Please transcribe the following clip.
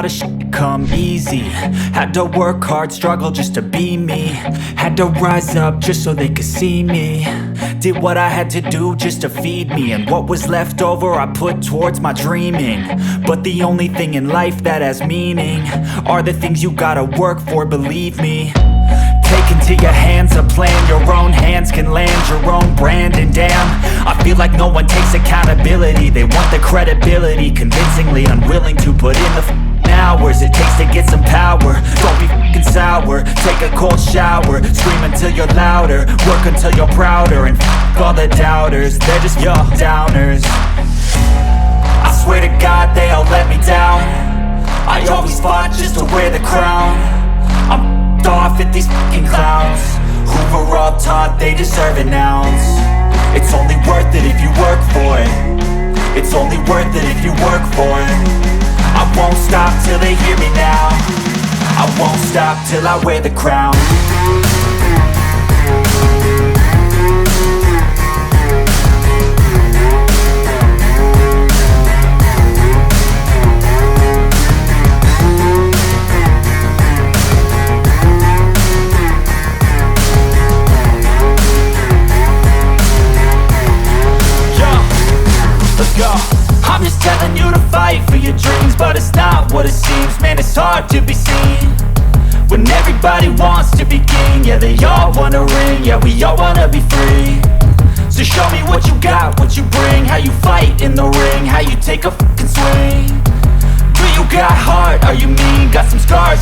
of shit come easy. Had to work hard, struggle just to be me. Had to rise up just so they could see me. Did what I had to do just to feed me, and what was left over I put towards my dreaming. But the only thing in life that has meaning are the things you gotta work for, believe me. Take into your hands a plan, your own hands can land your own brand. And damn, I feel like no one takes accountability. They want the credibility, convincingly unwilling to put in the hours it takes to get some power. Don't be f***ing sour, take a cold shower. Scream until you're louder, work until you're prouder. And f*** all the doubters, they're just your downers. I swear to God they all let me down. I always fought just to wear the crown. I'm off at these fucking clowns who were all taught they deserve an ounce. It's only worth it if you work for it. It's only worth it if you work for it. I won't stop till they hear me now. I won't stop till I wear the crown. I'm just telling you to fight for your dreams, but it's not what it seems. Man, it's hard to be seen when everybody wants to be king. Yeah, they all wanna ring, yeah, we all wanna be free. So show me what you got, what you bring, how you fight in the ring, how you take a fucking swing. Do you got heart, are you mean, got some scars